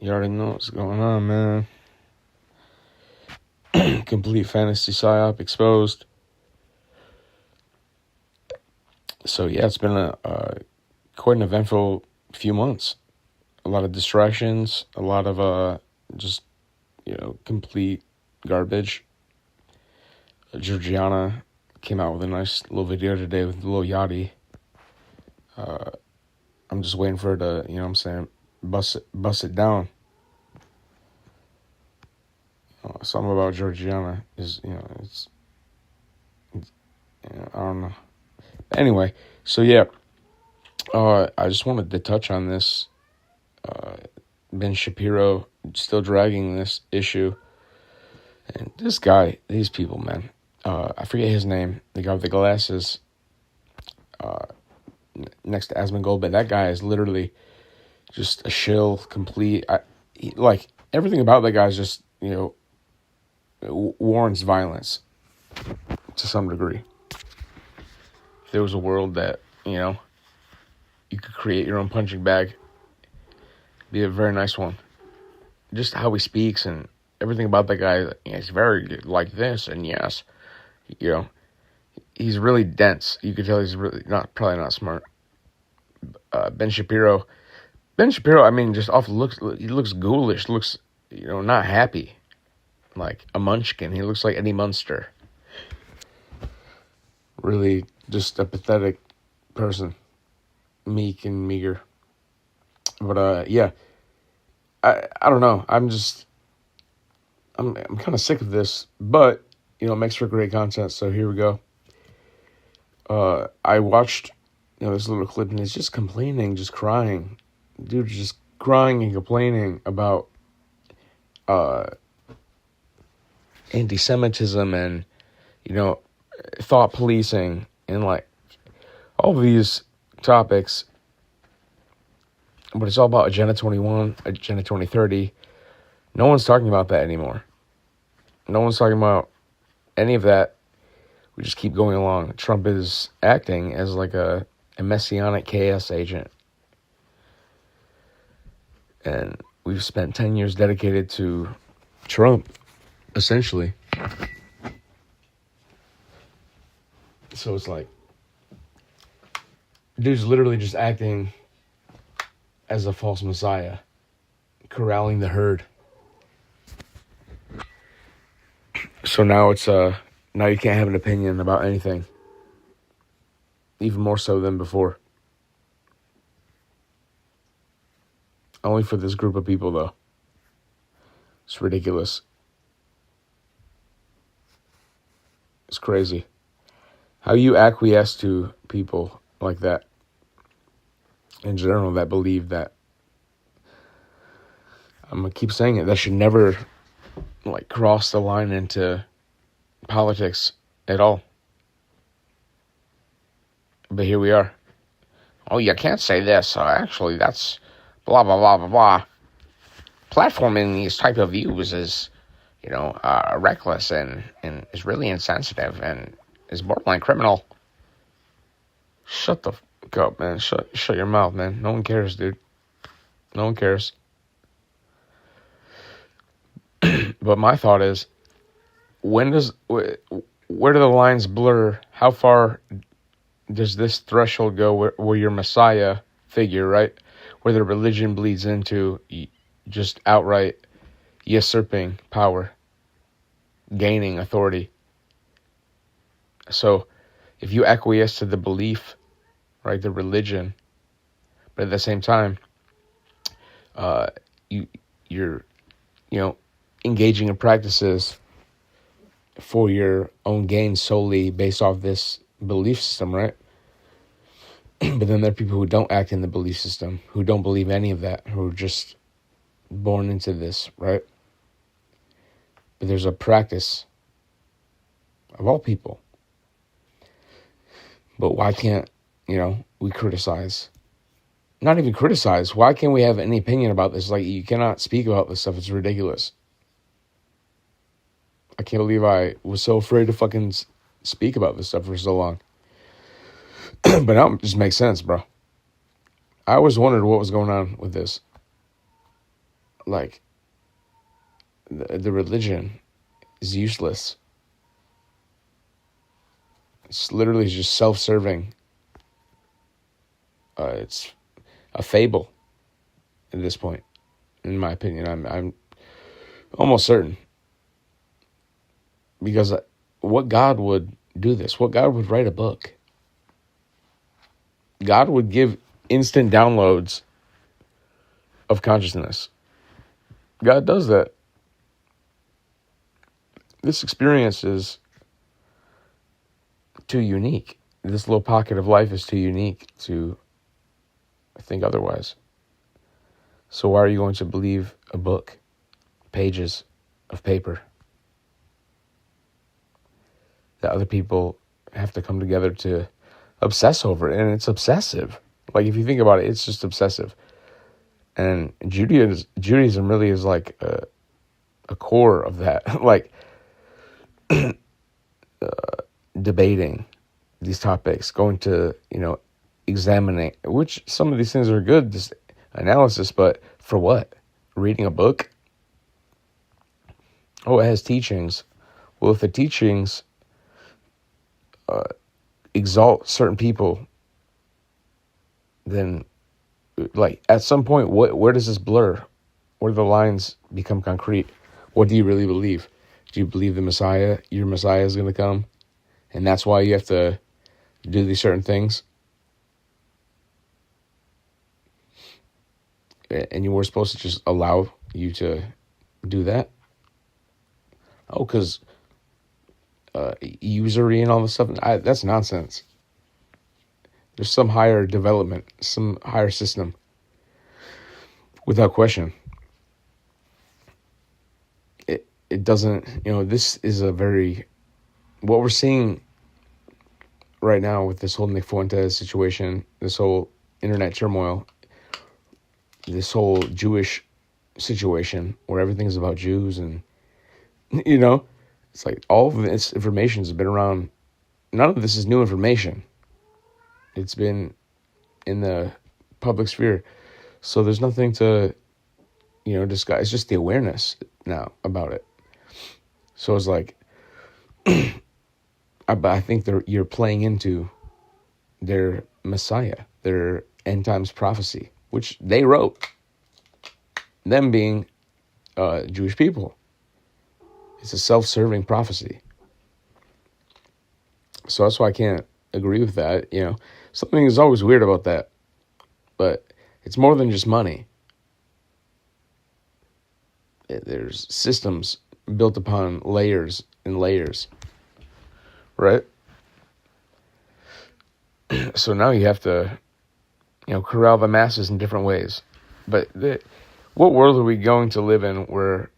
You already know what's going on, man. Complete fantasy psyop exposed. So yeah, it's been quite an eventful few months. A lot of distractions, a lot of just complete garbage. Georgiana came out with a nice little video today with Lil Yachty. I'm just waiting for her to, you know what I'm saying, bust it down. Something about Georgiana is, it's I don't know. Anyway, so yeah, I just wanted to touch on this. Ben Shapiro still dragging this issue. And this guy, these people, man, I forget his name, the guy with the glasses next to Asmongold, but that guy is literally just a shill, complete. Like, everything about that guy is just, warrants violence to some degree. If there was a world that, you could create your own punching bag, it'd be a very nice one. Just how he speaks and everything about that guy, he's very like this, and yes, he's really dense. You could tell he's really probably not smart. Ben Shapiro, I mean, just off looks, he looks ghoulish, looks, not happy, like a munchkin. He looks like Eddie Munster. Really just a pathetic person, meek and meager. But yeah, I don't know. I'm kind of sick of this, but it makes for great content. So here we go. I watched this little clip, and he's just complaining, just crying. Dude, just crying and complaining about anti-Semitism and thought policing and like all these topics. But it's all about Agenda 21, Agenda 2030. No one's talking about that anymore. No one's talking about any of that. We just keep going along. Trump is acting as like a messianic chaos agent. And we've spent 10 years dedicated to Trump, essentially. So it's like, dude's literally just acting as a false messiah, corralling the herd. So now it's now you can't have an opinion about anything, even more so than before. Only for this group of people, though. It's ridiculous. It's crazy how you acquiesce to people like that in general that believe that. I'm gonna keep saying it. That should never cross the line into politics at all. But here we are. Oh, you can't say this. Actually, that's blah, blah, blah, blah, blah. Platforming these type of views is, reckless and is really insensitive and is borderline criminal. Shut the fuck up, man. Shut your mouth, man. No one cares, dude. No one cares. But my thought is, where do the lines blur? How far does this threshold go where your Messiah figure, right, where the religion bleeds into just outright usurping power, gaining authority? So if you acquiesce to the belief, right, the religion, but at the same time, you're engaging in practices for your own gain solely based off this belief system, right? But then there are people who don't act in the belief system, who don't believe any of that, who are just born into this, right? But there's a practice of all people. But why can't, we criticize? Not even criticize. Why can't we have any opinion about this? Like, you cannot speak about this stuff. It's ridiculous. I can't believe I was so afraid to fucking speak about this stuff for so long. But now it just makes sense, bro. I always wondered what was going on with this. like the religion is useless. It's literally just self-serving. It's a fable at this point, in my opinion. I'm almost certain, because what God would do this? What God would write a book? God would give instant downloads of consciousness. God does that. This experience is too unique. This little pocket of life is too unique to think otherwise. So why are you going to believe a book? Pages of paper that other people have to come together to obsess over. And it's obsessive. Like, if you think about it, it's just obsessive. And Judaism really is like a core of that. Like, debating these topics, going to, examining, which some of these things are good, this analysis, but for what? Reading a book? Oh, it has teachings. Well, if the teachings exalt certain people, then, like, at some point, where does this blur? Where do the lines become concrete? What do you really believe? Do you believe your Messiah is going to come? And that's why you have to do these certain things? And you were supposed to just allow you to do that? Oh, because usury and all this stuff, that's nonsense. There's some higher development, some higher system, without question. It doesn't, this is what we're seeing right now with this whole Nick Fuentes situation, this whole internet turmoil, this whole Jewish situation where everything's about Jews, and, it's like all of this information has been around. None of this is new information. It's been in the public sphere. So there's nothing to, discuss. It's just the awareness now about it. So it's like, I think you're playing into their Messiah, their end times prophecy, which they wrote, them being Jewish people. It's a self-serving prophecy. So that's why I can't agree with that. Something is always weird about that, but it's more than just money. There's systems built upon layers and layers, right? So now you have to, corral the masses in different ways. But what world are we going to live in where,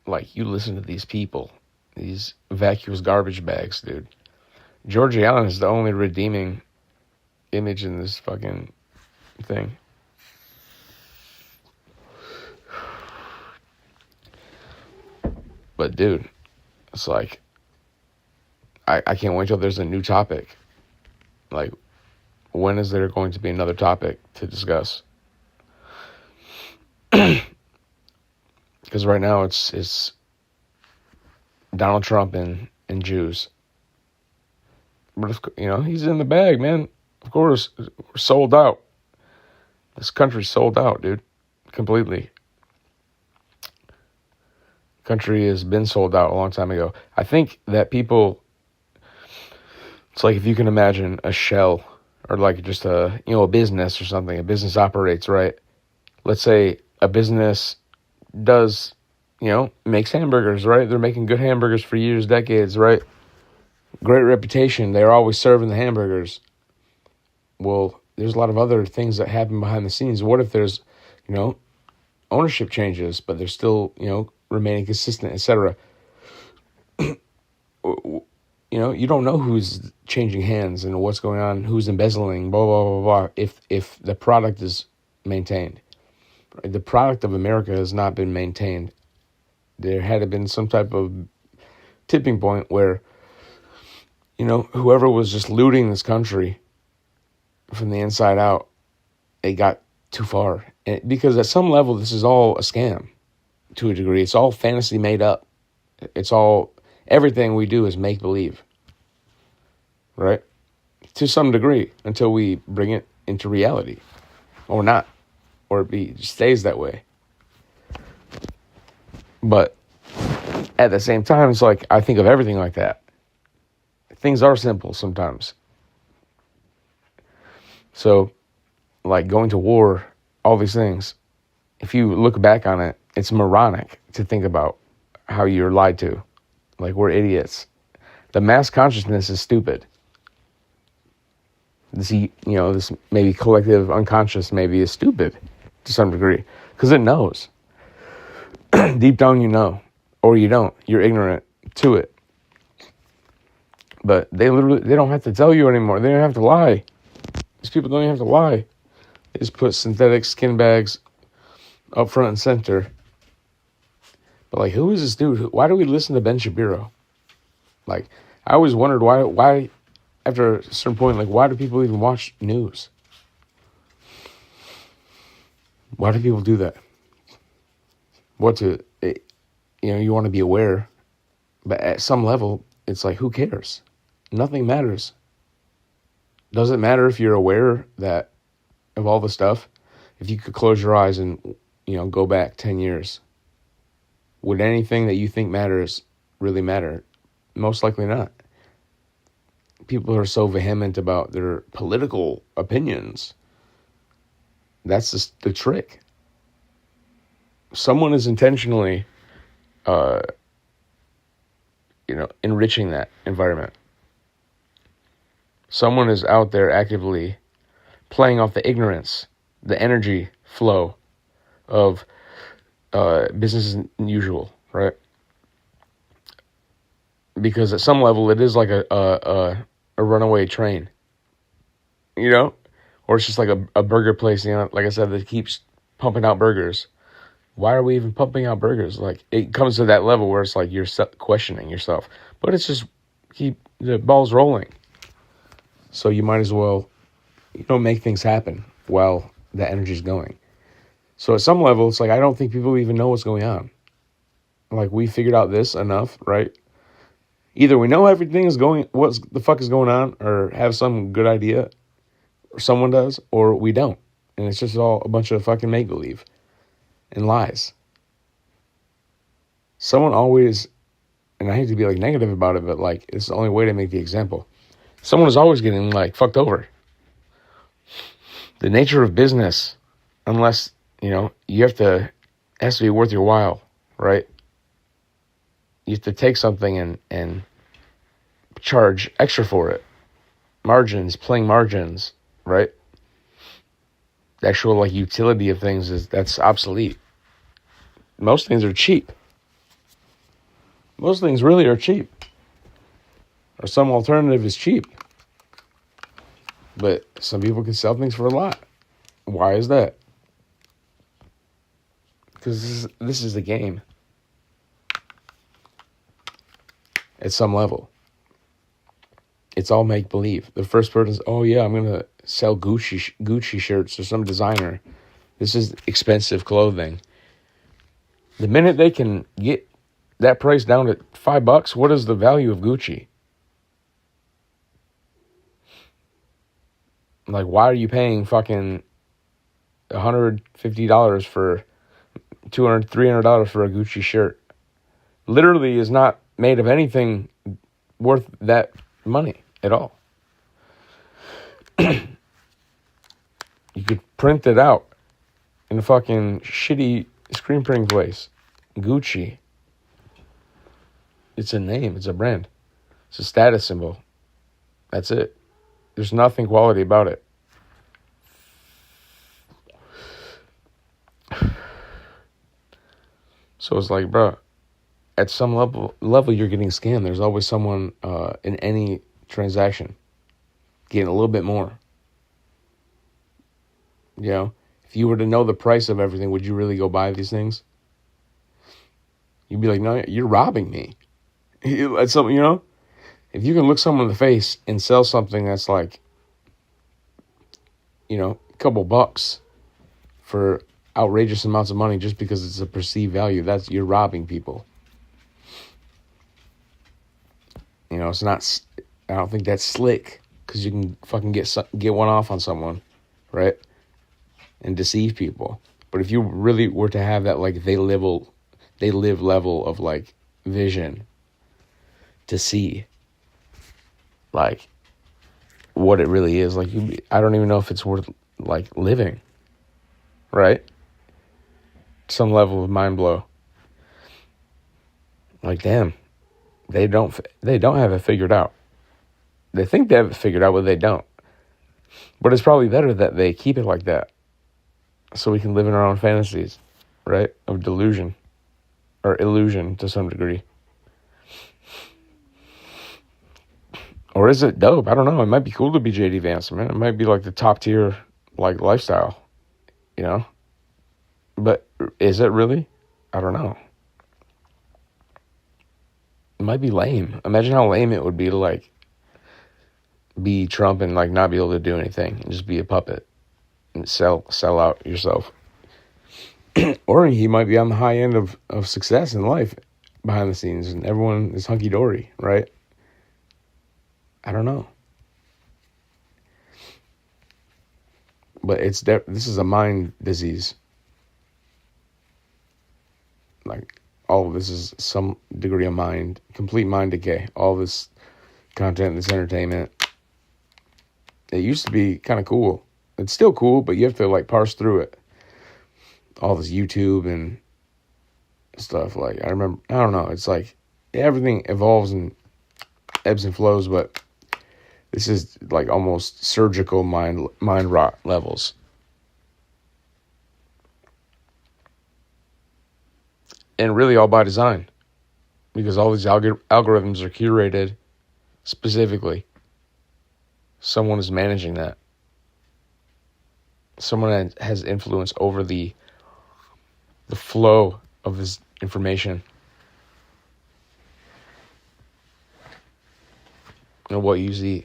like, you listen to these people, these vacuous garbage bags, dude? Georgie Allen is the only redeeming image in this fucking thing. But, dude, it's like, I can't wait till there's a new topic. Like, when is there going to be another topic to discuss? Because right now it's Donald Trump and Jews. But if, he's in the bag, man. Of course, we're sold out. This country's sold out, dude, completely. Country has been sold out a long time ago. I think that people, it's like if you can imagine a shell or like just a business or something. A business operates, right? Let's say a business does, makes hamburgers, right? They're making good hamburgers for years, decades, right? Great reputation. They're always serving the hamburgers. Well, there's a lot of other things that happen behind the scenes. What if there's, ownership changes, but they're still, remaining consistent, etc. You don't know who's changing hands and what's going on, who's embezzling, blah, blah, blah, blah, if the product is maintained. The product of America has not been maintained. There had been some type of tipping point where, whoever was just looting this country from the inside out, it got too far. Because at some level, this is all a scam. to a degree. It's all fantasy made up. Everything we do is make believe, right? To some degree, until we bring it into reality, or not, or it stays that way. But at the same time, it's like I think of everything like that. Things are simple sometimes. So, like going to war, all these things, if you look back on it, it's moronic to think about how you're lied to. Like, we're idiots. The mass consciousness is stupid. This maybe collective unconscious maybe is stupid to some degree, because it knows. Deep down you know, or you don't. You're ignorant to it. But they don't have to tell you anymore. They don't have to lie. These people don't even have to lie. They just put synthetic skin bags up front and center. But like, who is this dude? Why do we listen to Ben Shapiro? Like, I always wondered why after a certain point, like, why do people even watch news? Why do people do that? You want to be aware, but at some level, it's like, who cares? Nothing matters. Does it matter if you're aware of all the stuff? If you could close your eyes and, go back 10 years, would anything that you think matters really matter? Most likely not. People are so vehement about their political opinions. That's just the trick. Someone is intentionally, enriching that environment. Someone is out there actively playing off the ignorance, the energy flow of business as usual, right? Because at some level, it is like a runaway train, or it's just like a burger place, like I said, that keeps pumping out burgers. Why are we even pumping out burgers? Like, it comes to that level where it's like you're questioning yourself, but it's just keep the balls rolling. So you might as well, make things happen while that energy's going. So at some level, it's like, I don't think people even know what's going on. Like, we figured out this enough, right? Either we know what the fuck is going on, or have some good idea, or someone does, or we don't. And it's just all a bunch of fucking make-believe and lies. Someone always, and I hate to be like negative about it, but like, it's the only way to make the example. Someone is always getting like fucked over. The nature of business, unless, it has to be worth your while, right? You have to take something and charge extra for it. Playing margins, right? The actual like utility of things that's obsolete. Most things are cheap. Most things really are cheap. Or some alternative is cheap. But some people can sell things for a lot. Why is that? Because this is the game. At some level. It's all make-believe. The first person's, oh yeah, I'm going to sell Gucci shirts or some designer. This is expensive clothing. The minute they can get that price down to $5, what is the value of Gucci? Like, why are you paying fucking $150 for $200, $300 for a Gucci shirt? Literally is not made of anything worth that money at all. You could print it out in a fucking shitty screen printing place. Gucci. It's a name. It's a brand. It's a status symbol. That's it. There's nothing quality about it. So it's like, bro, at some level you're getting scammed. There's always someone in any transaction getting a little bit more. If you were to know the price of everything, would you really go buy these things? You'd be like, no, you're robbing me. That's something, if you can look someone in the face and sell something that's like, a couple bucks for outrageous amounts of money just because it's a perceived value. You're robbing people. You know, it's not. I don't think that's slick because you can fucking get one off on someone, right? And deceive people. But if you really were to have that, like, they live level of, like, vision to see, like, what it really is, like, I don't even know if it's worth, like, living, right? Some level of mind blow. Like, damn, they don't have it figured out. They think they have it figured out, but they don't. But it's probably better that they keep it like that, so we can live in our own fantasies, right? Of delusion or illusion to some degree. Or is it dope? I don't know. It might be cool to be JD Vance, man. It might be like the top tier, like, lifestyle, you know? But is it really? I don't know. It might be lame. Imagine how lame it would be to, like, be Trump and, like, not be able to do anything and just be a puppet and sell out yourself. Or he might be on the high end of success in life behind the scenes and everyone is hunky-dory, right? I don't know. But this is a mind disease. Like, all of this is some degree of complete mind decay. All this content, this entertainment. It used to be kind of cool. It's still cool, but you have to, like, parse through it. All this YouTube and stuff. Like, I don't know. It's like everything evolves and ebbs and flows, but this is like almost surgical mind rot levels. And really all by design. Because all these algorithms are curated specifically. Someone is managing that. Someone has influence over the flow of this information. And what you see,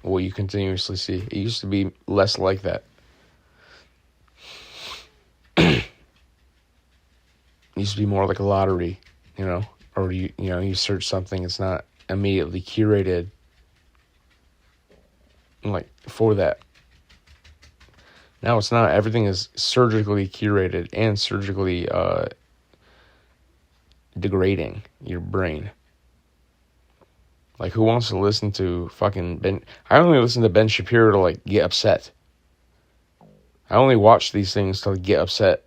what you continuously see. It used to be less like that. It used to be more like a lottery, you know, or you search something, it's not immediately curated like for that. Now it's not. Everything is surgically curated and surgically degrading your brain. Like, who wants to listen to fucking Ben? I only listen to Ben Shapiro to, like, get upset. I only watch these things to get upset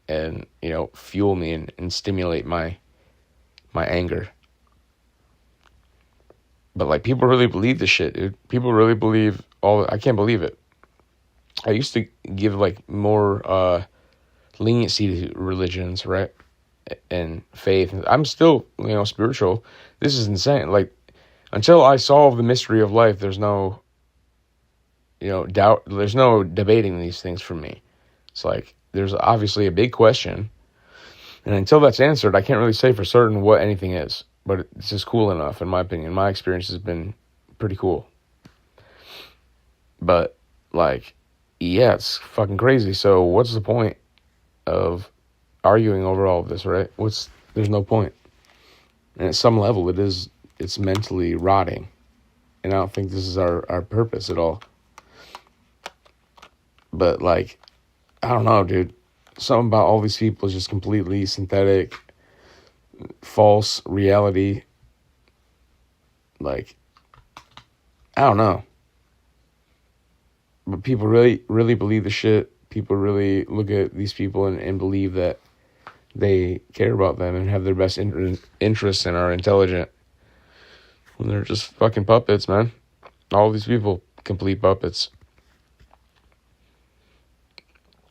and, you know, fuel me and stimulate my anger. But, like, people really believe this shit, dude. People really believe I can't believe it. I used to give, like, more leniency to religions, right? And faith. I'm still, you know, spiritual. This is insane. Like, until I solve the mystery of life, there's no, you know, doubt. There's no debating these things for me. It's like, there's obviously a big question. And until that's answered, I can't really say for certain what anything is. But it's just cool enough, in my opinion. My experience has been pretty cool. But, like, yeah, it's fucking crazy. So what's the point of arguing over all of this, right? There's no point. And at some level, it's mentally rotting. And I don't think this is our purpose at all. But, like, I don't know, dude. Something about all these people is just completely synthetic, false reality. Like, I don't know. But people really, really believe the shit. People really look at these people and believe that they care about them and have their best interests and are intelligent. When they're just fucking puppets, man. All these people, complete puppets.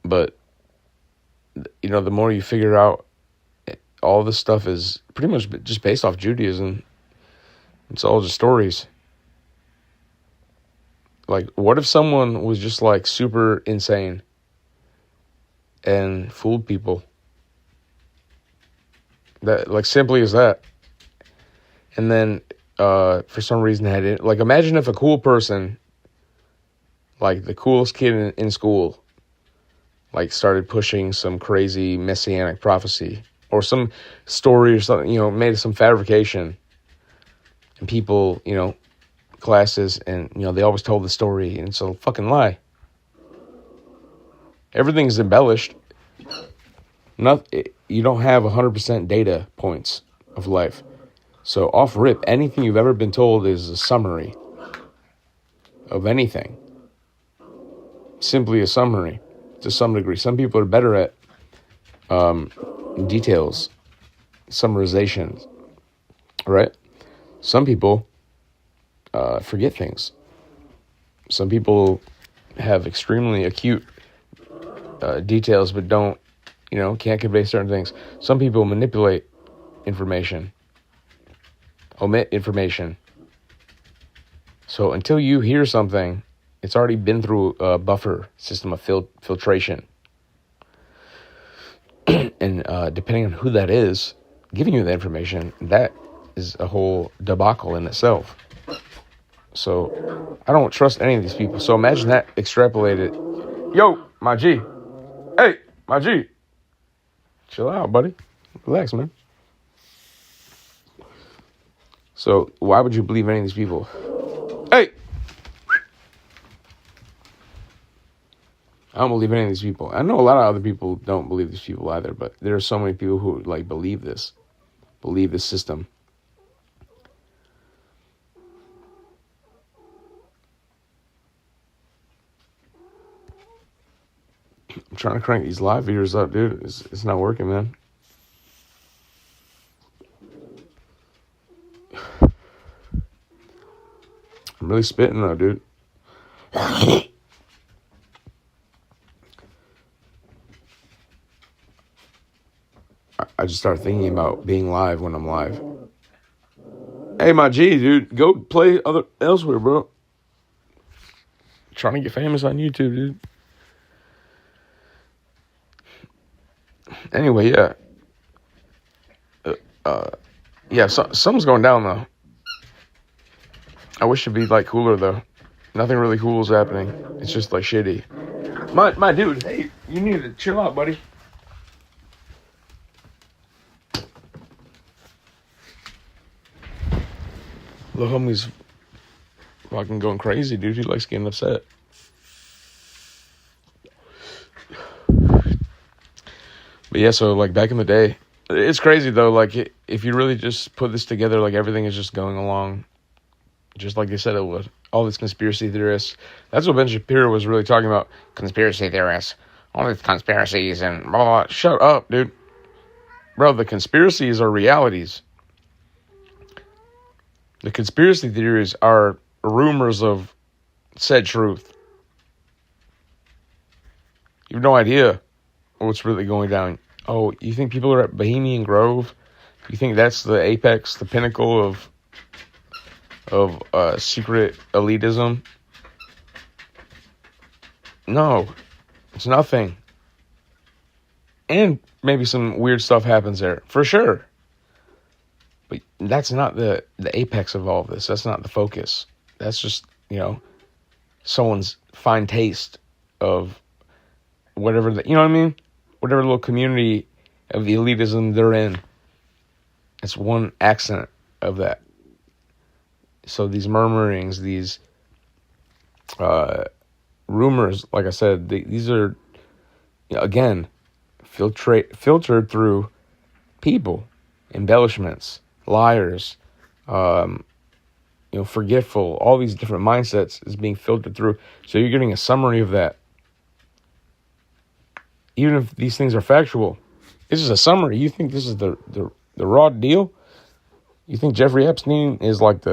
But, you know, the more you figure out, all this stuff is pretty much just based off Judaism. It's all just stories. Like, what if someone was just, like, super insane and fooled people? That, like, simply as that. And then, for some reason, had it. Like, imagine if a cool person, like, the coolest kid in school, like started pushing some crazy messianic prophecy or some story or something, you know, made some fabrication, and people, you know, classes, and, you know, they always told the story, and it's a fucking lie. Everything's embellished. You don't have 100% data points of life. So off rip, anything you've ever been told is a summary of anything. Simply a summary to some degree. Some people are better at details, summarizations, right? Some people forget things. Some people have extremely acute details, but don't, you know, can't convey certain things. Some people manipulate information, omit information. So until you hear something, it's already been through a buffer system of filtration. And depending on who that is giving you the information, that is a whole debacle in itself. So I don't trust any of these people. So imagine that extrapolated. Yo, my G. Hey, my G. Chill out, buddy. Relax, man. So why would you believe any of these people? Hey! I don't believe any of these people. I know a lot of other people don't believe these people either, but there are so many people who like believe this system. I'm trying to crank these live viewers up, dude. It's not working, man. I'm really spitting though, dude. I just started thinking about being live when I'm live. Hey, my G, dude, go play elsewhere, bro. Trying to get famous on YouTube, dude. Anyway, yeah. Something's going down, though. I wish it'd be, like, cooler, though. Nothing really cool is happening. It's just, like, shitty. My dude, hey, you need to chill out, buddy. The homie's fucking going crazy, dude. He likes getting upset. But yeah, so like back in the day, it's crazy though. Like if you really just put this together, like everything is just going along, just like they said it would. All these conspiracy theorists. That's what Ben Shapiro was really talking about. Conspiracy theorists. All these conspiracies and blah, blah, blah. Shut up, dude. Bro, the conspiracies are realities. The conspiracy theories are rumors of said truth. You have no idea what's really going down. Oh, you think people are at Bohemian Grove? You think that's the apex, the pinnacle of secret elitism? No, it's nothing. And maybe some weird stuff happens there, for sure. But that's not the apex of all of this. That's not the focus. That's just, you know, someone's fine taste of whatever, you know what I mean? Whatever little community of the elitism they're in. It's one accent of that. So these murmurings, these rumors, like I said, these are, you know, again, filtered through people, embellishments, liars, forgetful, all these different mindsets is being filtered through. So you're getting a summary of that. Even if these things are factual, this is a summary. You think this is the raw deal? You think Jeffrey Epstein is like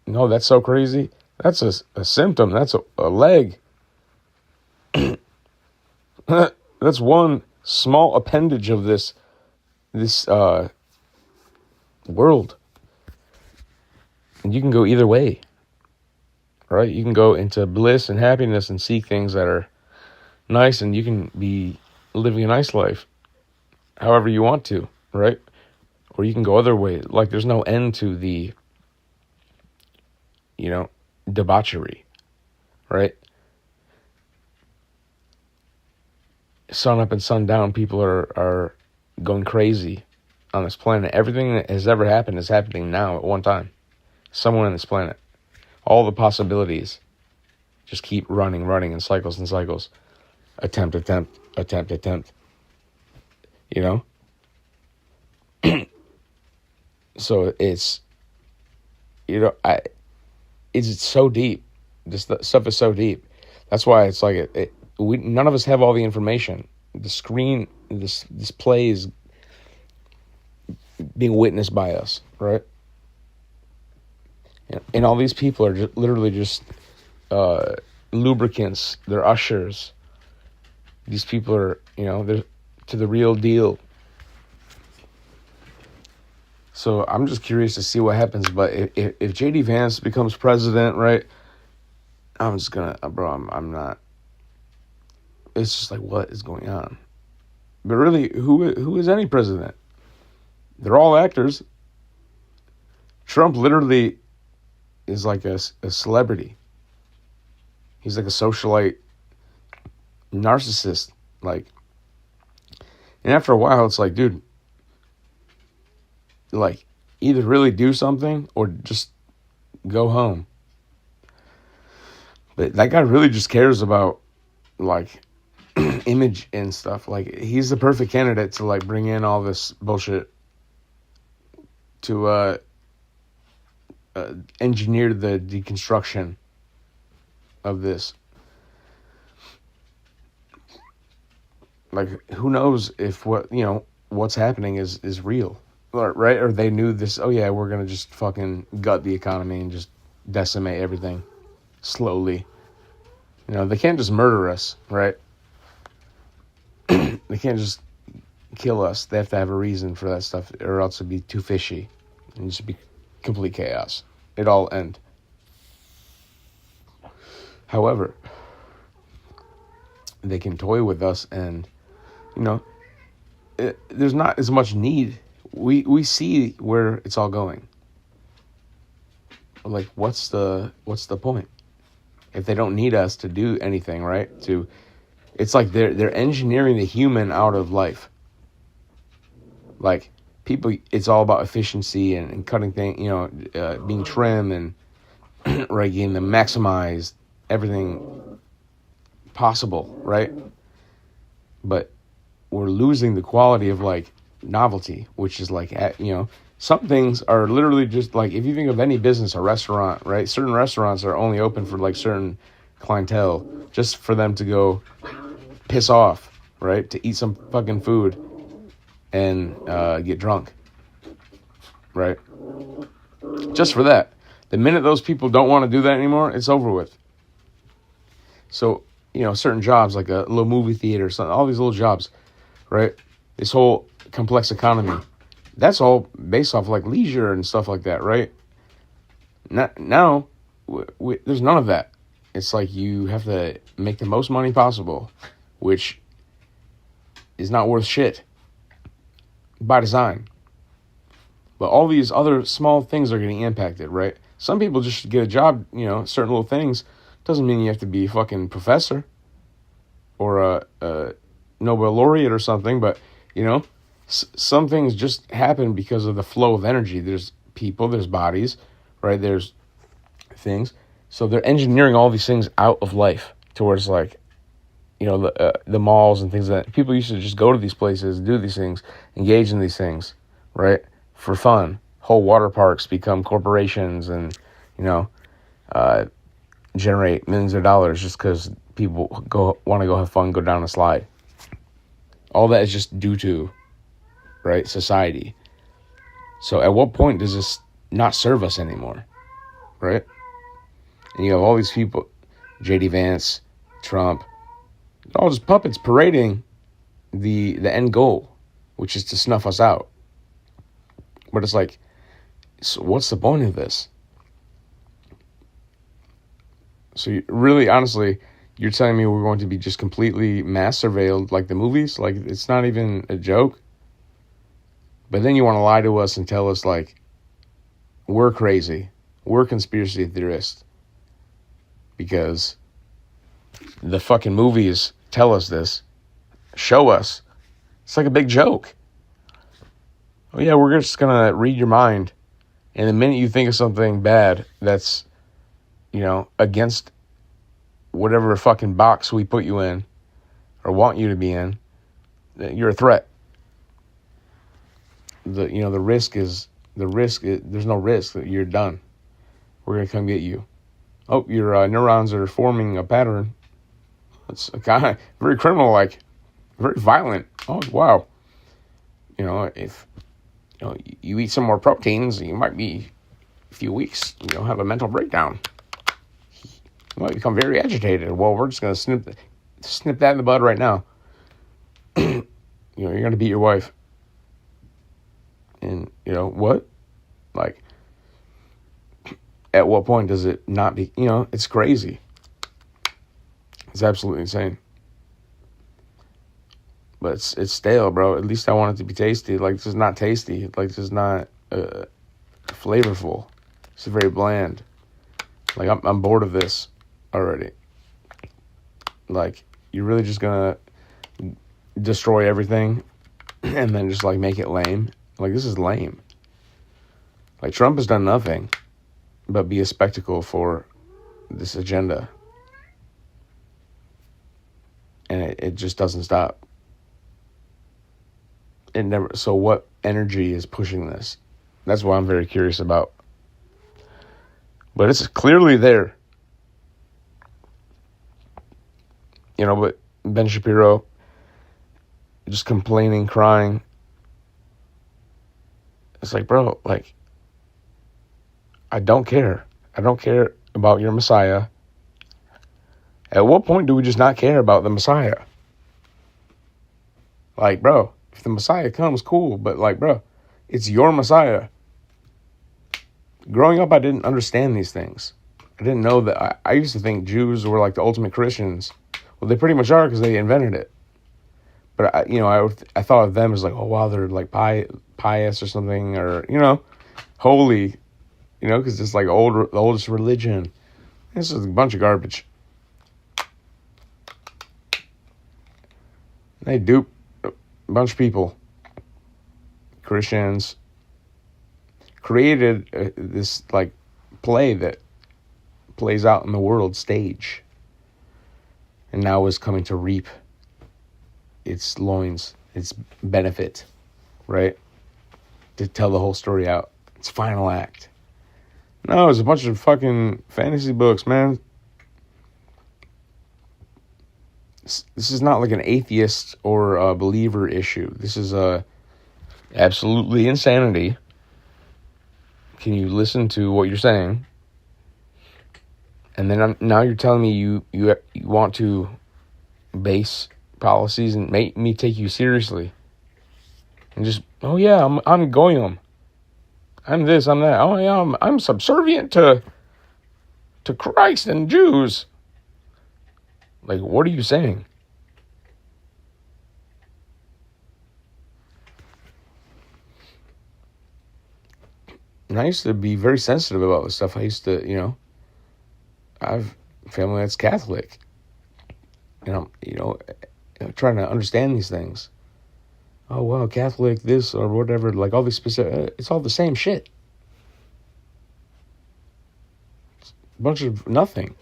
no, that's so crazy? That's a symptom. That's a leg. That's one small appendage of this world. And you can go either way, right? You can go into bliss and happiness and seek things that are nice, and you can be living a nice life however you want to, right? Or you can go other way. Like there's no end to the, debauchery, right? sun up and sun down, people are going crazy on this planet. Everything that has ever happened is happening now at one time. Somewhere on this planet. All the possibilities just keep running in cycles and cycles. Attempt. You know? So it's, it's so deep. This stuff is so deep. That's why it's like none of us have all the information. The screen, this play is being witnessed by us, right? And all these people are literally just lubricants. They're ushers. These people are, they're to the real deal. So I'm just curious to see what happens. But if J.D. Vance becomes president, right, I'm just gonna, bro, I'm not. It's just like, what is going on? But really, who is any president? They're all actors. Trump literally is like a celebrity. He's like a socialite, narcissist. Like, and after a while, it's like, dude, like, either really do something or just go home. But that guy really just cares about, like, image and stuff. Like, he's the perfect candidate to, like, bring in all this bullshit to engineer the deconstruction of this. Like, who knows if what's happening is real, right? Or they knew this, oh yeah, we're going to just fucking gut the economy and just decimate everything slowly. They can't just murder us, right? They can't just kill us. They have to have a reason for that stuff, or else it'd be too fishy and just be complete chaos. It'd all end. However, they can toy with us, and there's not as much need. We see where it's all going. Like, what's the point if they don't need us to do anything, right? It's like they're engineering the human out of life. Like, people, it's all about efficiency and cutting things, being trim and right, getting them maximized, everything possible, right? But we're losing the quality of, like, novelty, which is like, some things are literally just like, if you think of any business, a restaurant, right? Certain restaurants are only open for, like, certain clientele, just for them to go piss off, right? To eat some fucking food and get drunk, right? Just for that. The minute those people don't want to do that anymore, it's over with. So, certain jobs, like a little movie theater, something, all these little jobs, right? This whole complex economy, that's all based off, like, leisure and stuff like that, right? Now, there's none of that. It's like you have to make the most money possible, which is not worth shit by design. But all these other small things are getting impacted, right? Some people just get a job, certain little things. Doesn't mean you have to be a fucking professor or a Nobel laureate or something, but, some things just happen because of the flow of energy. There's people, there's bodies, right? There's things. So they're engineering all these things out of life towards, like, the malls and things that people used to just go to these places, do these things, engage in these things, right? For fun. Whole water parks become corporations and, generate millions of dollars just because people want to go have fun, go down a slide. All that is just due to, right, society. So at what point does this not serve us anymore, right? And you have all these people, J.D. Vance, Trump, all just puppets parading the end goal, which is to snuff us out. But it's like, so what's the point of this? So really, honestly, you're telling me we're going to be just completely mass surveilled like the movies? Like, it's not even a joke? But then you want to lie to us and tell us, like, we're crazy. We're conspiracy theorists. Because the fucking movies tell us this. show us. It's like a big joke. Oh yeah, we're just gonna read your mind, and the minute you think of something bad that's, against whatever fucking box we put you in or want you to be in, you're a threat. The risk is there's no risk that you're done. We're gonna come get you. Oh, your neurons are forming a pattern. It's kind of very criminal-like, very violent. Oh wow. If you eat some more proteins, you might be a few weeks, have a mental breakdown. You might become very agitated. Well, we're just gonna snip that in the bud right now. You're gonna beat your wife. And what? Like, at what point does it not be? It's crazy. It's absolutely insane. But it's stale, bro. At least I want it to be tasty. Like, this is not tasty. Like, this is not flavorful. It's very bland. Like, I'm bored of this already. Like, you're really just gonna destroy everything and then just, like, make it lame. Like, this is lame. Like, Trump has done nothing but be a spectacle for this agenda. And it just doesn't stop. It never. So what energy is pushing this? That's what I'm very curious about. But it's clearly there. But Ben Shapiro just complaining, crying. It's like, bro, like, I don't care. I don't care about your Messiah. At what point do we just not care about the Messiah? Like, bro, if the Messiah comes, cool. But, like, bro, it's your Messiah. Growing up, I didn't understand these things. I didn't know that. I used to think Jews were, like, the ultimate Christians. Well, they pretty much are because they invented it. But, I thought of them as, like, oh, wow, they're, like, pious or something. Or, holy. Because it's, like, the oldest religion. This is a bunch of garbage. They dupe a bunch of people. Christians created this, like, play that plays out in the world stage. And now is coming to reap its loins, its benefit, right? To tell the whole story out. Its final act. No, it's a bunch of fucking fantasy books, man. This is not like an atheist or a believer issue. This is absolutely insanity. Can you listen to what you're saying? And then now you're telling me you want to base policies and make me take you seriously. And just, oh yeah, I'm Goyim. I'm this, I'm that. Oh yeah, I'm subservient to Christ and Jews. Like, what are you saying? And I used to be very sensitive about this stuff. I used to, I have family that's Catholic. And I'm, trying to understand these things. Oh, well, Catholic, this or whatever, like all these specific, it's all the same shit. It's a bunch of nothing.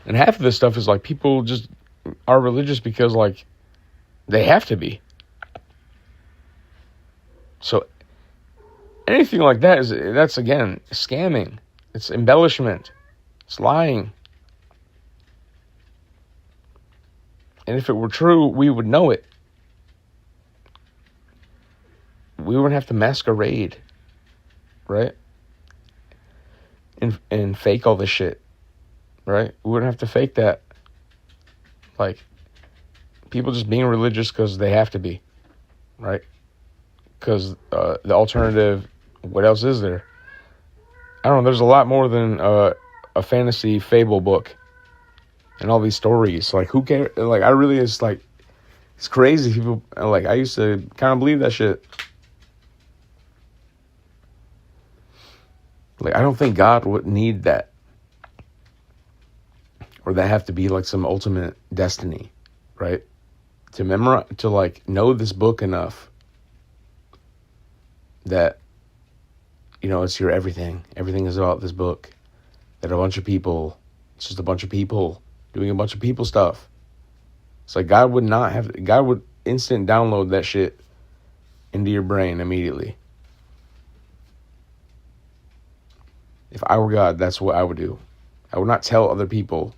And half of this stuff is like people just are religious because, like, they have to be. So anything like that's again scamming. It's embellishment. It's lying. And if it were true, we would know it. We wouldn't have to masquerade, right? And fake all this shit. Right? We wouldn't have to fake that. Like, people just being religious because they have to be. Right? Because the alternative, what else is there? I don't know, there's a lot more than a fantasy fable book. And all these stories. Like, who cares? Like, I really, it's like, it's crazy. People, like, I used to kind of believe that shit. Like, I don't think God would need that. Or that have to be like some ultimate destiny, right? to memorize, to like know this book enough that, you know, it's your everything. Everything is about this book. That a bunch of people, it's just a bunch of people doing a bunch of people stuff. It's like God would instant download that shit into your brain immediately. If I were God, that's what I would do. I would not tell other people.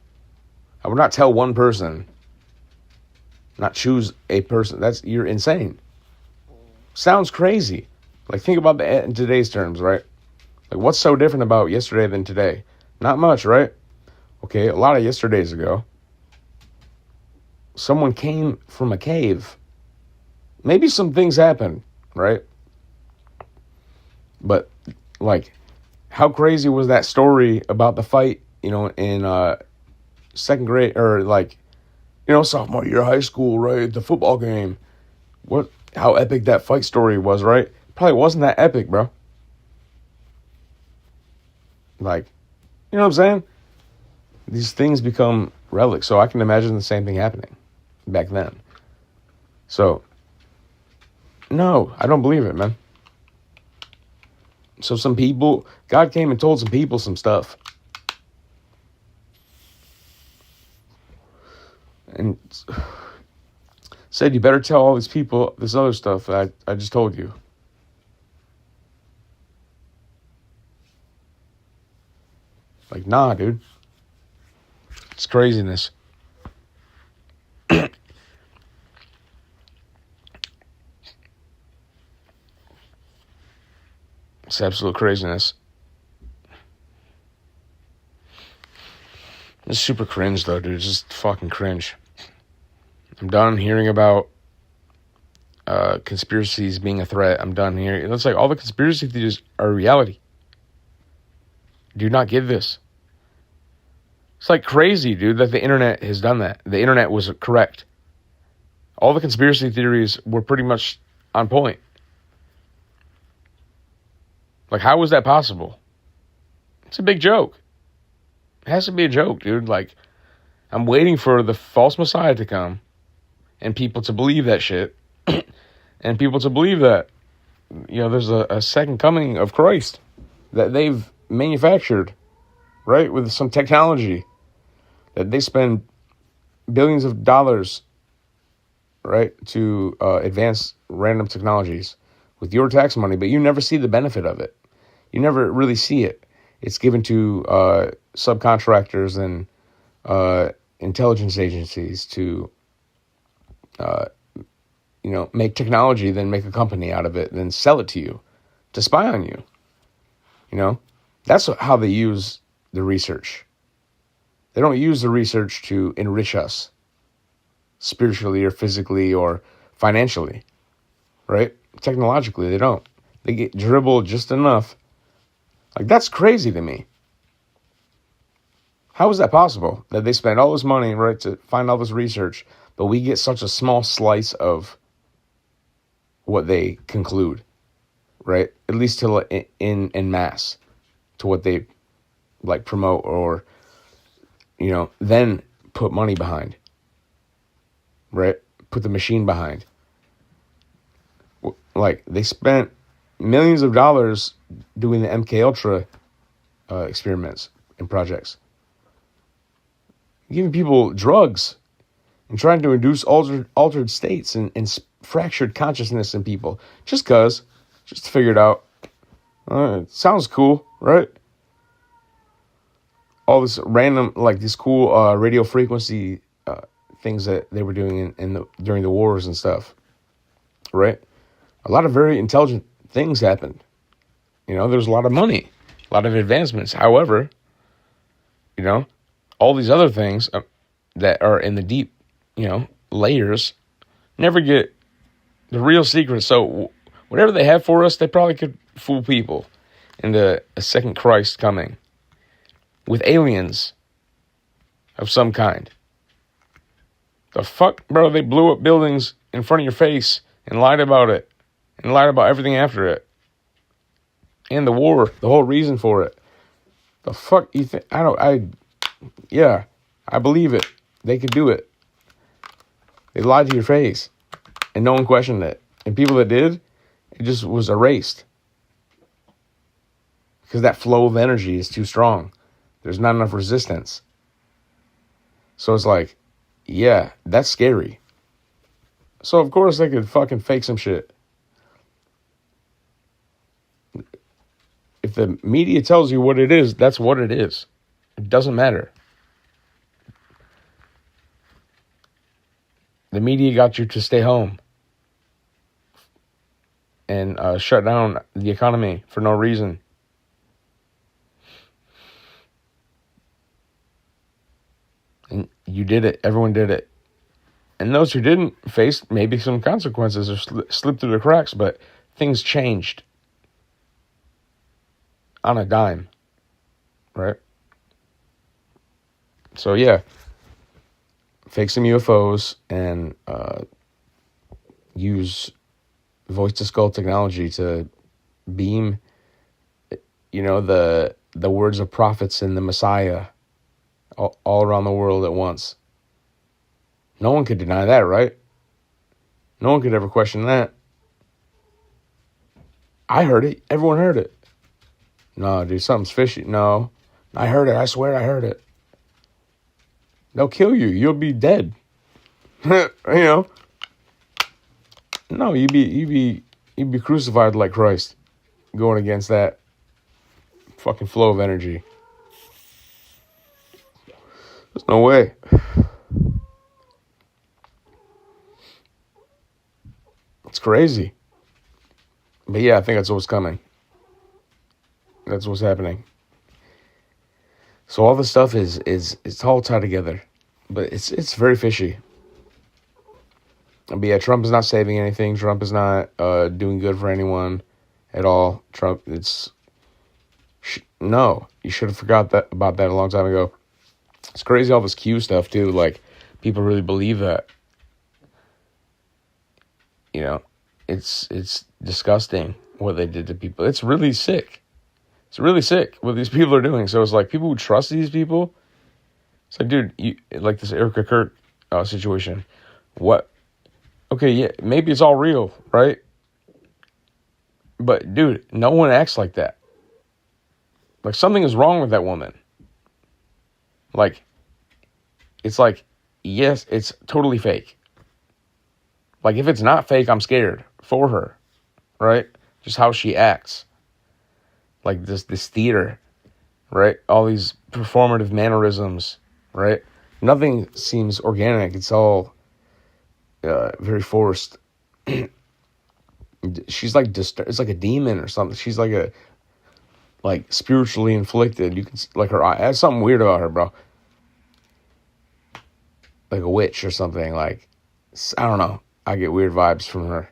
I would not tell one person. Not choose a person. You're insane. Sounds crazy. Like, think about that in today's terms, right? Like, what's so different about yesterday than today? Not much, right? Okay, a lot of yesterdays ago, someone came from a cave. Maybe some things happened, right? But, like, how crazy was that story about the fight, you know, in second grade, or like, you know, sophomore year of high school, right? The football game. How epic that fight story was, right? Probably wasn't that epic, bro. Like, you know what I'm saying? These things become relics. So I can imagine the same thing happening back then. So, no, I don't believe it, man. So some people, God came and told some people some stuff. And said, you better tell all these people this other stuff that I just told you. Like, nah, dude. It's craziness. It's absolute craziness. It's super cringe, though, dude. It's just fucking cringe. I'm done hearing about conspiracies being a threat. I'm done hearing. It looks like all the conspiracy theories are reality. Do not get this. It's like crazy, dude, that the internet has done that. The internet was correct. All the conspiracy theories were pretty much on point. Like, how was that possible? It's a big joke. It has to be a joke, dude. Like, I'm waiting for the false messiah to come and people to believe that shit. And people to believe that, you know, there's a second coming of Christ that they've manufactured, right, with some technology that they spend billions of dollars, right, to advance random technologies with your tax money, but you never see the benefit of it. You never really see it. It's given to subcontractors and intelligence agencies to, you know, make technology, then make a company out of it, then sell it to you to spy on you. You know, that's how they use the research. They don't use the research to enrich us spiritually or physically or financially, right? Technologically, they don't. They get dribbled just enough. Like, that's crazy to me. How is that possible? That they spend all this money, right, to find all this research, but we get such a small slice of what they conclude, right? At least to in mass, to what they like promote or, you know, then put money behind, right? Put the machine behind. Like, they spent millions of dollars doing the MK Ultra experiments and projects, giving people drugs and trying to induce altered states and fractured consciousness in people just to figure it out. It sounds cool, right? All this random, like these cool radio frequency things that they were doing during the wars and stuff, right? A lot of very intelligent things happened. You know, there's a lot of money, a lot of advancements. However, you know, all these other things that are in the deep, you know, layers never get the real secret. So whatever they have for us, they probably could fool people into a second Christ coming with aliens of some kind. The fuck, bro? They blew up buildings in front of your face and lied about it and lied about everything after it. And the war, the whole reason for it. The fuck you think? I believe it. They could do it. They lied to your face, and no one questioned it. And people that did, it just was erased. Because that flow of energy is too strong. There's not enough resistance. So it's like, yeah, that's scary. So of course they could fucking fake some shit. If the media tells you what it is, that's what it is. It doesn't matter. The media got you to stay home and shut down the economy for no reason. And you did it. Everyone did it. And those who didn't faced maybe some consequences or slipped through the cracks, but things changed on a dime, right? So yeah, fake some UFOs and use voice-to-skull technology to beam, the words of prophets and the Messiah all around the world at once. No one could deny that, right? No one could ever question that. I heard it. Everyone heard it. No, dude, something's fishy. No, I heard it. I swear I heard it. They'll kill you. You'll be dead. No, you'd be crucified like Christ, going against that fucking flow of energy. There's no way. It's crazy. But yeah, I think that's what's coming. That's what's happening. So all this stuff is it's all tied together. But it's very fishy. But yeah, Trump is not saving anything. Trump is not doing good for anyone at all. Trump, no, you should have forgot about that a long time ago. It's crazy, all this Q stuff too. Like, people really believe that. It's disgusting what they did to people. It's really sick. It's really sick what these people are doing. So it's like, people who trust these people, it's like, dude, like this Erica Kirk situation. What? Okay, yeah, maybe it's all real, right? But dude, no one acts like that. Like, something is wrong with that woman. Like, it's like, yes, it's totally fake. Like, if it's not fake, I'm scared for her, right? Just how she acts. Like this theater, right? All these performative mannerisms, right? Nothing seems organic. It's all very forced. She's like, it's like a demon or something. She's like spiritually inflicted. You can, like, her eye, there's something weird about her, bro. Like a witch or something. Like, I don't know. I get weird vibes from her.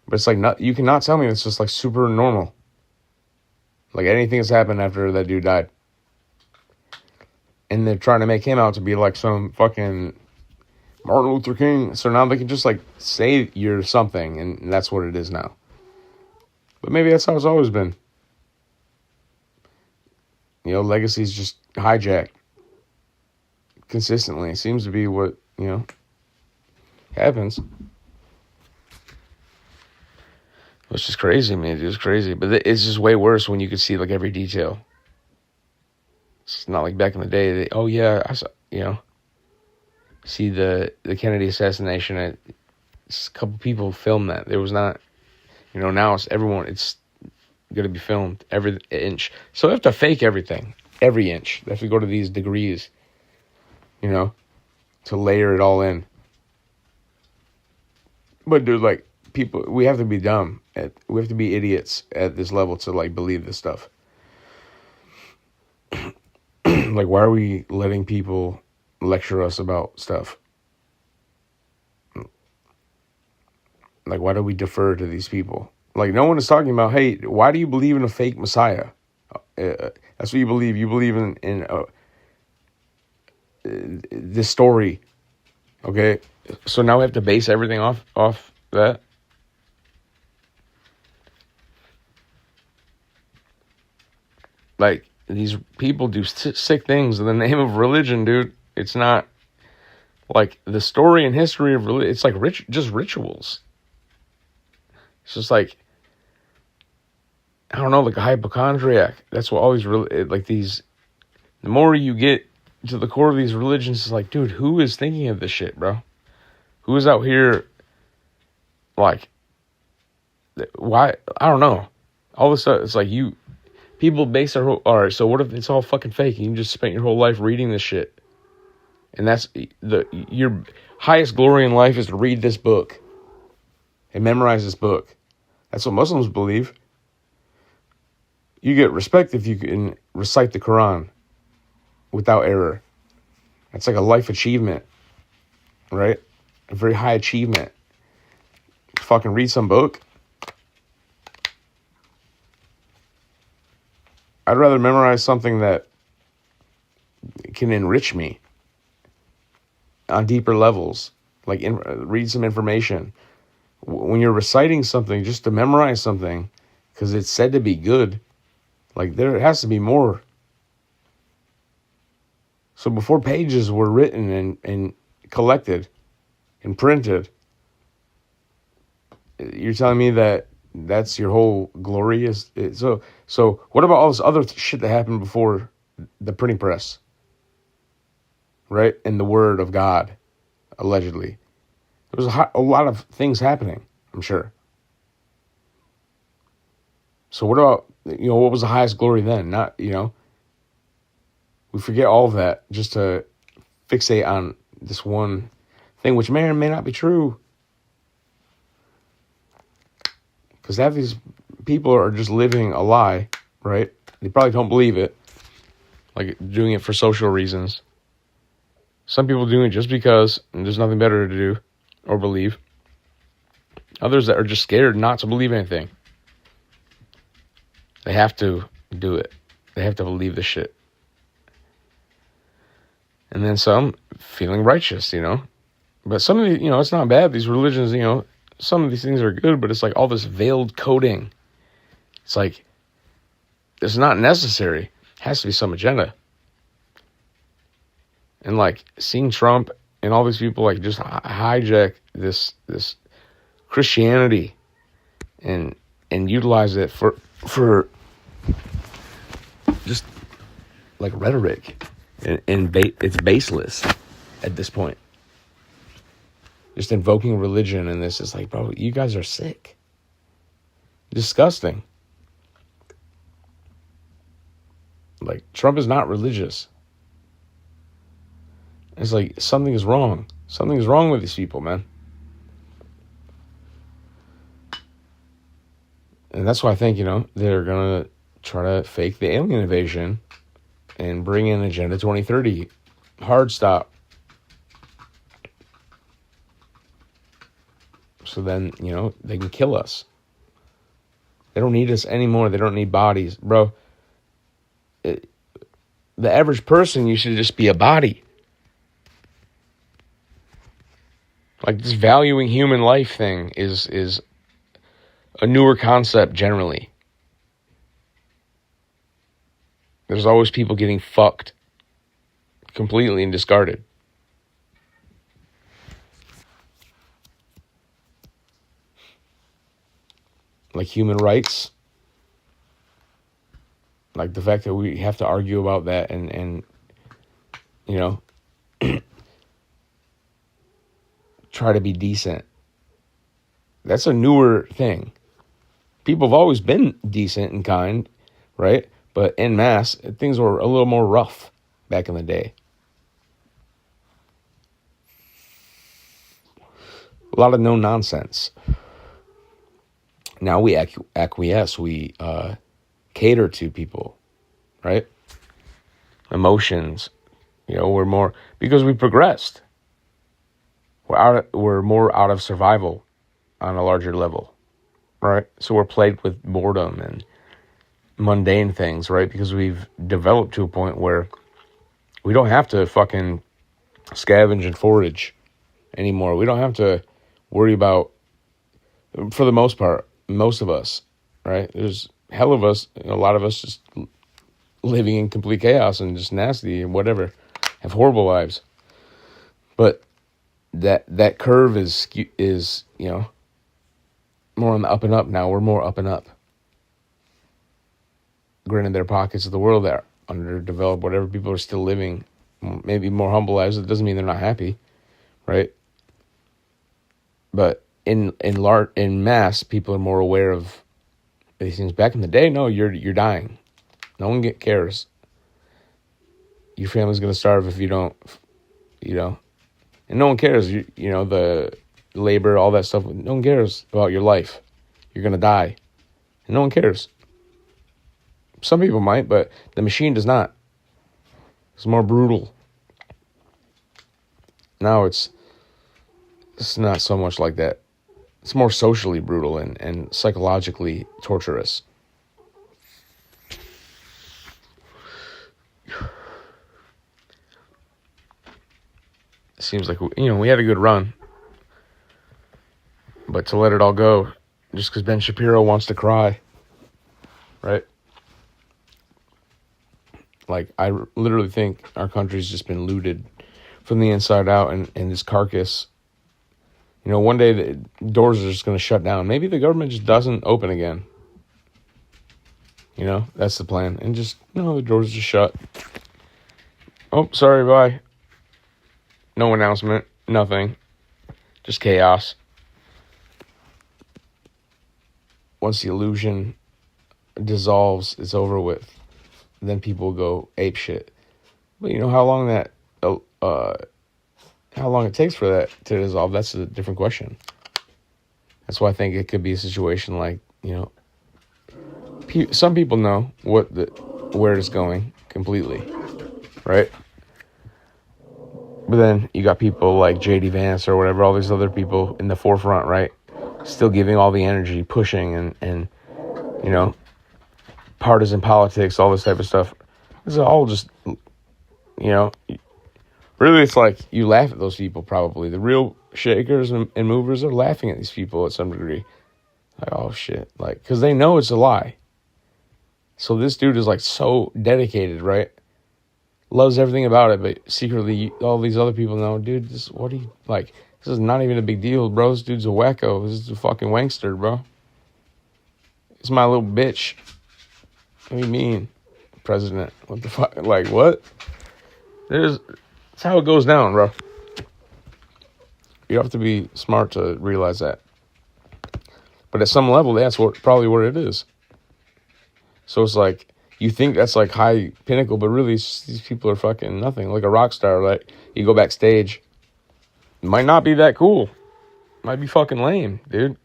But it's like, you cannot tell me it's just like super normal. Like, anything that's happened after that dude died. And they're trying to make him out to be like some fucking Martin Luther King. So now they can just like say you're something, and that's what it is now. But maybe that's how it's always been. Legacy's just hijacked consistently. It seems to be what, happens. It's just crazy, man. It's just crazy. But it's just way worse when you can see, like, every detail. It's not like back in the day. I saw, see the Kennedy assassination. A couple people filmed that. There was not, now it's everyone. It's going to be filmed every inch. So they have to fake everything, every inch. They have to go to these degrees, to layer it all in. But dude, like, people, we have to be dumb. We have to be idiots at this level to, like, believe this stuff. Like, why are we letting people lecture us about stuff? Like, why do we defer to these people? Like, no one is talking about, hey, why do you believe in a fake Messiah? That's what you believe. You believe in this story. Okay? So now we have to base everything off that. Like, these people do sick things in the name of religion, dude. It's not Like, the story and history of religion, it's like just rituals. It's just like, I don't know, like a hypochondriac. That's what always really, like these, the more you get to the core of these religions, it's like, dude, who is thinking of this shit, bro? Who is out here, like, why? I don't know. All this stuff, it's like people base their whole, all right, so what if it's all fucking fake and you just spent your whole life reading this shit? And that's your highest glory in life is to read this book and memorize this book. That's what Muslims believe. You get respect if you can recite the Quran without error. That's like a life achievement, right? A very high achievement. Fucking read some book. I'd rather memorize something that can enrich me on deeper levels. Like read some information. When you're reciting something, just to memorize something, because it's said to be good, like there has to be more. So before pages were written and collected and printed, you're telling me that that's your whole glory? So what about all this other shit that happened before the printing press? Right? And the word of God, allegedly. There was a lot of things happening, I'm sure. So what about, what was the highest glory then? Not, we forget all of that just to fixate on this one thing, which may or may not be true. Because half these people are just living a lie, right? They probably don't believe it, like doing it for social reasons. Some people doing it just because there's nothing better to do or believe. Others that are just scared not to believe anything. They have to do it. They have to believe the shit. And then some feeling righteous, But some of the, it's not bad. These religions, some of these things are good, but it's like all this veiled coding. It's like, it's not necessary. It has to be some agenda. And like seeing Trump and all these people like just hijack this Christianity and utilize it for just like rhetoric and it's baseless at this point. Just invoking religion and this is like, bro, you guys are sick. Disgusting. Like Trump is not religious. It's like something is wrong. Something is wrong with these people, man. And that's why I think, they're going to try to fake the alien invasion and bring in Agenda 2030. Hard stop. So then, they can kill us. They don't need us anymore. They don't need bodies. Bro, the average person, you should just be a body. Like this valuing human life thing is a newer concept generally. There's always people getting fucked completely and discarded. Like human rights. Like the fact that we have to argue about that and try to be decent. That's a newer thing. People have always been decent and kind, right? But en masse, things were a little more rough back in the day. A lot of no nonsense. Now we acquiesce, we cater to people, right? Emotions, we're more, because we progressed. We're more out of survival on a larger level, right? So we're plagued with boredom and mundane things, right? Because we've developed to a point where we don't have to fucking scavenge and forage anymore. We don't have to worry about, for the most part, most of us, right? There's hell of us, a lot of us just living in complete chaos and just nasty and whatever, have horrible lives. But that curve is more on the up and up now. We're more up and up. Granted, there are pockets of the world that are underdeveloped, whatever. People are still living maybe more humble lives. It doesn't mean they're not happy, right? But in mass, people are more aware of these things. Back in the day, no, you're dying. No one cares. Your family's gonna starve if you don't, and no one cares. The labor, all that stuff. No one cares about your life. You're gonna die, and no one cares. Some people might, but the machine does not. It's more brutal. Now it's not so much like that. It's more socially brutal and psychologically torturous. It seems like we had a good run, but to let it all go just because Ben Shapiro wants to cry, right? Like, I literally think our country's just been looted from the inside out, and this carcass, one day the doors are just going to shut down. Maybe the government just doesn't open again. That's the plan. And just, the doors just shut. Oh, sorry, bye. No announcement, nothing. Just chaos. Once the illusion dissolves, it's over with. Then people go ape shit. But how long it takes for that to dissolve, that's a different question. That's why I think it could be a situation like, some people know where it's going completely, right? But then you got people like J.D. Vance or whatever, all these other people in the forefront, right? Still giving all the energy, pushing and partisan politics, all this type of stuff. This is all just, really it's like you laugh at those people probably. The real shakers and movers are laughing at these people at some degree. Like, oh shit. Like, because they know it's a lie. So this dude is like so dedicated, right? Loves everything about it, but secretly all these other people know, dude, this is not even a big deal, bro. This dude's a wacko. This is a fucking wankster, bro. It's my little bitch. What do you mean, president? What the fuck? Like, what? That's how it goes down, bro. You have to be smart to realize that. But at some level, that's probably what it is. So it's like, you think that's like high pinnacle, but really these people are fucking nothing. Like a rock star, like you go backstage, it might not be that cool. Might be fucking lame, dude.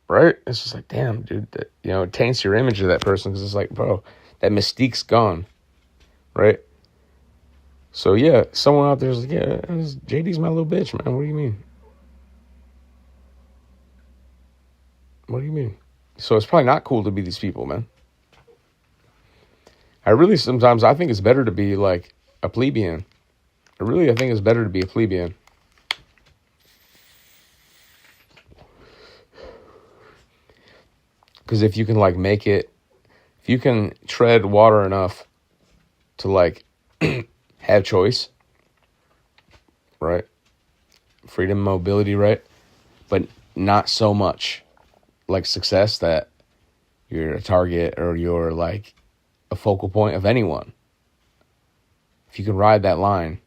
Right? It's just like, damn, dude. It taints your image of that person because it's like, bro, that mystique's gone. Right? So yeah, someone out there's like, yeah, JD's my little bitch, man. What do you mean? What do you mean? So it's probably not cool to be these people, man. Sometimes I think it's better to be like a plebeian. I think it's better to be a plebeian. Because if you can if you can tread water enough to have choice, right? Freedom, mobility, right? But not so much like success that you're a target or you're like a focal point of anyone. If you can ride that line,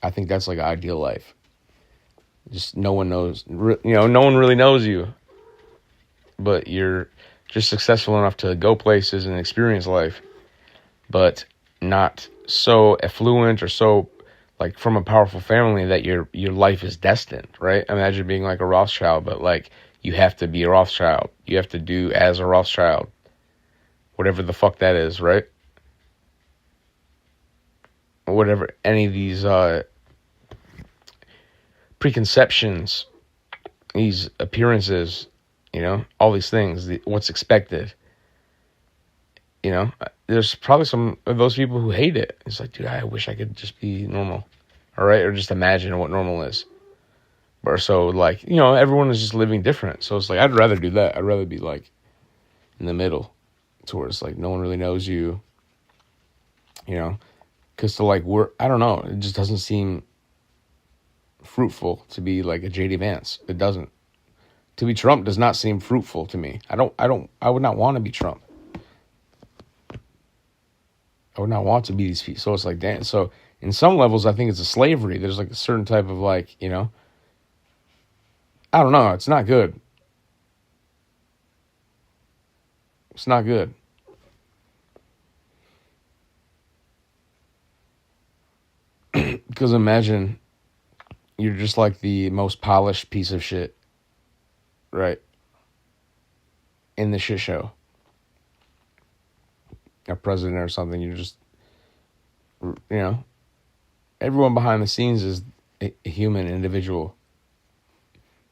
I think that's like an ideal life. Just no one knows, no one really knows you, but you're just successful enough to go places and experience life, but not so affluent or so like from a powerful family that your life is destined, right? Imagine being like a Rothschild, but like you have to be a Rothschild. You have to do as a Rothschild, whatever the fuck that is, right? Whatever any of these preconceptions, these appearances, all these things, what's expected. There's probably some of those people who hate it. It's like, dude, I wish I could just be normal, all right? Or just imagine what normal is. Or so, everyone is just living different. So it's like, I'd rather do that. I'd rather be, in the middle, to where it's like no one really knows you, Because to like work, I don't know, it just doesn't seem fruitful to be like a JD Vance. It doesn't. To be Trump does not seem fruitful to me. I would not want to be Trump. I would not want to be these people. So it's like, damn. So in some levels, I think it's a slavery. There's like a certain type of like, you know, I don't know. It's not good. It's not good. Because imagine you're just like the most polished piece of shit, right? In the shit show. A president or something. You're just, you know, everyone behind the scenes is a human individual.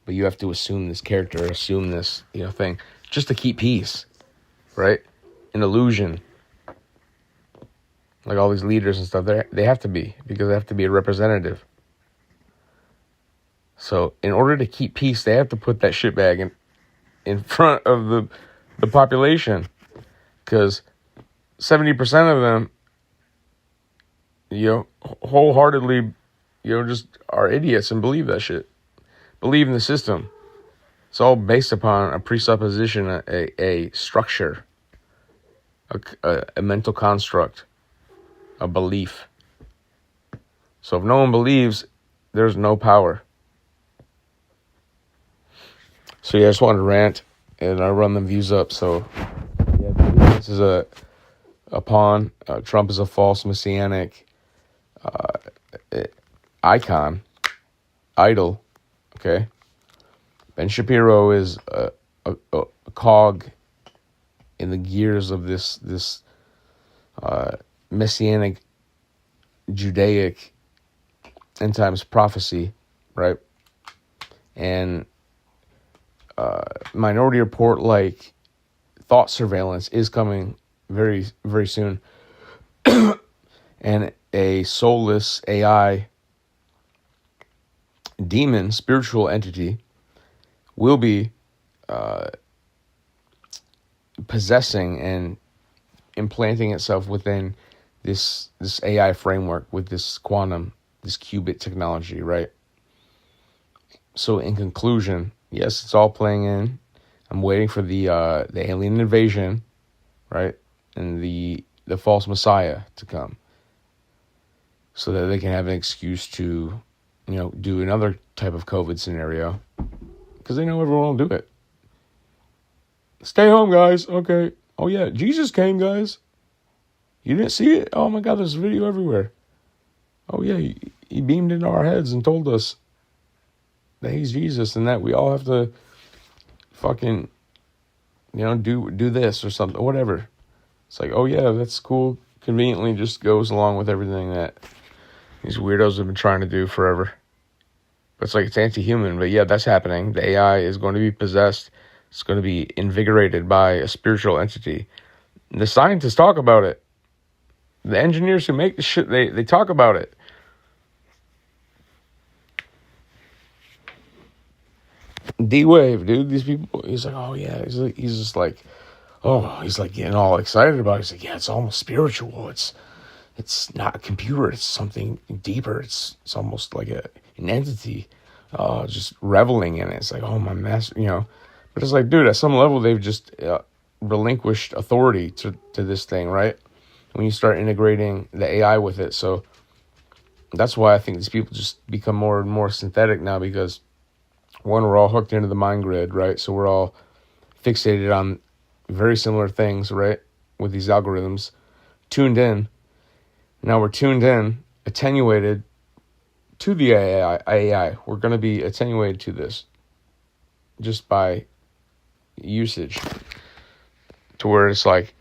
But you have to assume this character, assume this, you know, thing, just to keep peace, right? An illusion. Like all these leaders and stuff, they have to be, because they have to be a representative. So in order to keep peace, they have to put that shitbag in front of the population. Because 70% of them, you know, wholeheartedly, you know, just are idiots and believe that shit. Believe in the system. It's all based upon a presupposition, a structure, a mental construct, a belief. So if no one believes, there's no power. So yeah, I just wanted to rant, and I run them views up. So yeah, this is a pawn. Trump is a false messianic icon, idol. Okay, Ben Shapiro is a cog in the gears of this messianic Judaic end times prophecy, right? And Minority Report like thought surveillance is coming very, very soon. And a soulless AI demon, spiritual entity, will be possessing and implanting itself within this AI framework with this quantum, this qubit technology, right? So in conclusion, yes, it's all playing in. I'm waiting for the alien invasion, right? And the false messiah to come, so that they can have an excuse to, you know, do another type of COVID scenario, because they know everyone will do it. Stay home, guys. Okay. Oh yeah, Jesus came, guys. You didn't see it? Oh my God, there's a video everywhere. Oh yeah, he beamed into our heads and told us that he's Jesus and that we all have to fucking, you know, do this or something, whatever. It's like, oh yeah, that's cool. Conveniently just goes along with everything that these weirdos have been trying to do forever. But it's like, it's anti-human. But yeah, that's happening. The AI is going to be possessed. It's going to be invigorated by a spiritual entity. And the scientists talk about it. The engineers who make the shit, they talk about it. D-Wave, dude. These people, he's like, oh yeah. He's just like, oh, he's like getting all excited about it. He's like, yeah, it's almost spiritual. It's not a computer. It's something deeper. It's almost like an entity, just reveling in it. It's like, oh, my master, you know. But it's like, dude, at some level, they've just relinquished authority to this thing, right? When you start integrating the AI with it. So that's why I think these people just become more and more synthetic now, because one, we're all hooked into the mind grid, right? So we're all fixated on very similar things, right? With these algorithms, tuned in. Now we're tuned in, attenuated to the AI. We're going to be attenuated to this just by usage, to where it's like,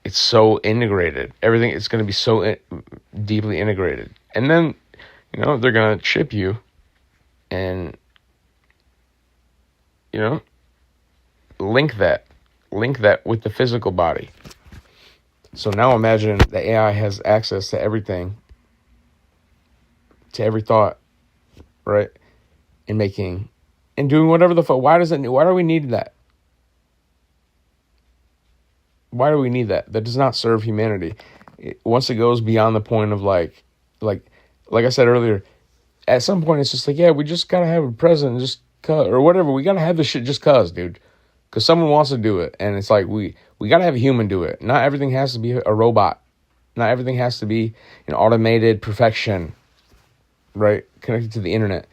it's so integrated. Everything, it's going to be so deeply integrated. And then, you know, they're going to chip you and, you know, link that with the physical body. So now imagine the AI has access to everything, to every thought, right? And doing whatever the fuck. Why do we need that? Why do we need that? That does not serve humanity. once it goes beyond the point of like I said earlier, at some point it's just like, yeah, we just gotta have a president just cause, or whatever. We gotta have this shit just cause, dude, because someone wants to do it, and it's like we gotta have a human do it. Not everything has to be a robot. Not everything has to be an automated perfection, right? Connected to the internet.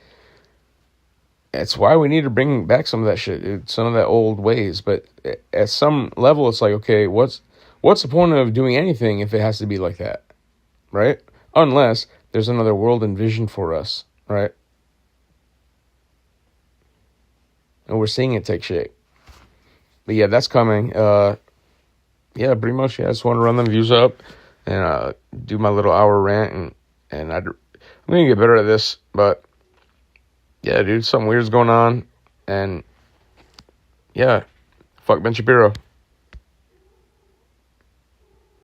That's why we need to bring back some of that shit, dude, some of that old ways. But at some level, it's like, okay, what's the point of doing anything if it has to be like that, right? Unless there's another world envisioned for us, right? And we're seeing it take shape. But yeah, that's coming. Yeah, pretty much. Yeah, I just want to run them views up and do my little hour rant, and I'm gonna get better at this. But yeah, dude, something weird's going on, and yeah, fuck Ben Shapiro.